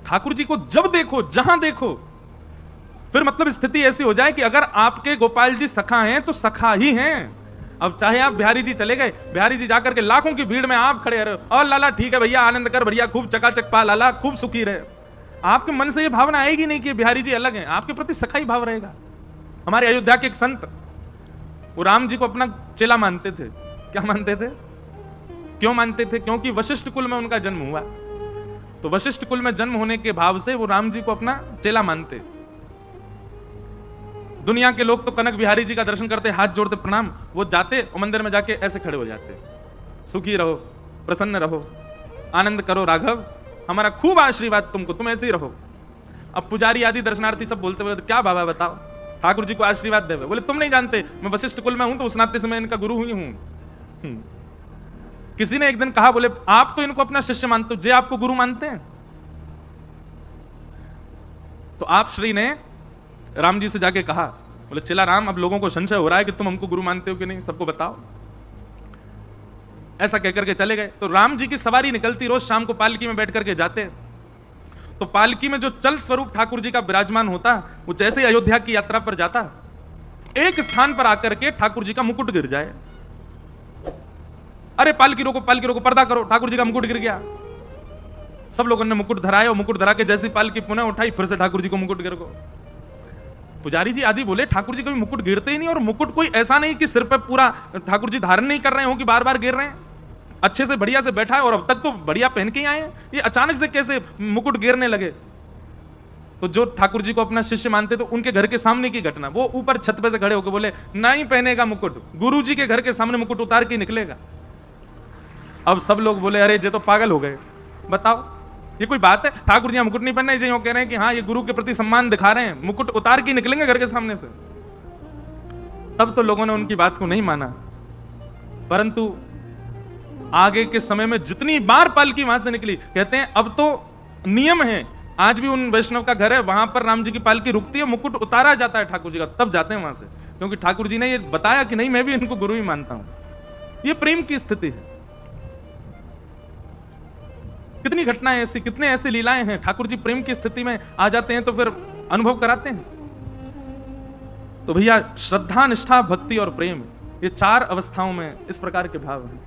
ठाकुर जी को जब देखो, जहां देखो, फिर मतलब स्थिति ऐसी हो जाए कि अगर आपके गोपाल जी सखा हैं तो सखा ही हैं। अब चाहे आप बिहारी जी चले गए, बिहारी जी जाकर के लाखों की भीड़ में आप खड़े रहे, और लाला ठीक है भैया, आनंद कर भैया, खूब चकाचक पा लाला, खूब सुखी रहे, आपके मन से ये भावना आएगी नहीं कि बिहारी जी अलग हैं, आपके प्रति सखा ही भाव रहेगा। हमारे अयोध्या के एक संत, वो राम जी को अपना चेला मानते थे। क्या मानते थे? क्यों मानते थे? क्योंकि वशिष्ठ कुल में उनका जन्म हुआ, तो वशिष्ठ कुल में जन्म होने के भाव से वो राम जी को अपना चेला मानते। दुनिया के लोग तो कनक बिहारी जी का दर्शन करते, हाथ जोड़ते प्रणाम, वो जाते और मंदिर में जाके ऐसे खड़े हो जाते, सुखी रहो, प्रसन्न रहो, आनंद करो राघव, हमारा खूब आशीर्वाद तुमको, तुम ऐसे ही रहो। अब पुजारी आदि दर्शनार्थी सब बोलते बोलते, क्या बाबा बताओ, ठाकुर जी को आशीर्वाद दे। बोले तुम नहीं जानते, मैं वशिष्ठ कुल में हूं, तो उस नाते से मैं इनका गुरु हुई हूं। किसी ने एक दिन कहा, बोले आप तो इनको अपना शिष्य मानते हो, जे आपको गुरु मानते हैं? तो आप श्री ने राम जी से जाके कहा, बोले चेला राम, अब लोगों को संशय हो रहा है कि तुम हमको गुरु मानते हो कि नहीं, सबको बताओ। ऐसा कहकर के चले गए। तो राम जी की सवारी निकलती, रोज शाम को पालकी में बैठ करके जाते, तो पालकी में जो चल स्वरूप ठाकुर जी का विराजमान होता, वो जैसे अयोध्या की यात्रा पर जाता, एक स्थान पर आकर के ठाकुर जी का मुकुट गिर जाए। अरे पालकी रोको, पालकी रोको, पर्दा करो, ठाकुर जी का मुकुट गिर गया। सब लोगों ने मुकुट धराया, और मुकुट धरा के जैसी पालकी पुनः उठाई, फिर से ठाकुर जी को मुकुट गिर गो। पुजारी जी आदि बोले ठाकुर जी कभी मुकुट गिरते ही नहीं, और मुकुट कोई ऐसा नहीं कि सिर पे पूरा ठाकुर जी धारण नहीं कर रहे हो कि बार बार गिर रहे हैं, अच्छे से बढ़िया से बैठा है और अब तक तो बढ़िया पहन के ही आए हैं, ये अचानक से कैसे मुकुट गिरने लगे? तो जो ठाकुर जी को अपना शिष्य मानते तो उनके घर के सामने की घटना, वो ऊपर छत पे से खड़े होकर बोले, नहीं पहनेगा मुकुट, गुरु जी के घर के सामने मुकुट उतार के निकलेगा। अब सब लोग बोले अरे ये तो पागल हो गए, बताओ ये कोई बात है? ठाकुर जी मुकुट नहीं पहनना, ये कह रहे हैं कि हाँ ये गुरु के प्रति सम्मान दिखा रहे हैं, मुकुट उतार के निकलेंगे घर के सामने से। तब तो लोगों ने उनकी बात को नहीं माना, परंतु आगे के समय में जितनी बार पालकी वहां से निकली, कहते हैं अब तो नियम है, आज भी उन वैष्णव का घर है, वहां पर राम जी की पालकी रुकती है, मुकुट उतारा जाता है ठाकुर जी का, तब जाते हैं वहां से, क्योंकि ठाकुर जी ने ये बताया कि नहीं मैं भी इनको गुरु ही मानता हूं। ये प्रेम की स्थिति है। कितनी घटनाएं ऐसी, कितने ऐसी लीलाएं हैं, ठाकुर जी प्रेम की स्थिति में आ जाते हैं तो फिर अनुभव कराते हैं। तो भैया श्रद्धा, निष्ठा, भक्ति और प्रेम, ये चार अवस्थाओं में इस प्रकार के भाव हैं।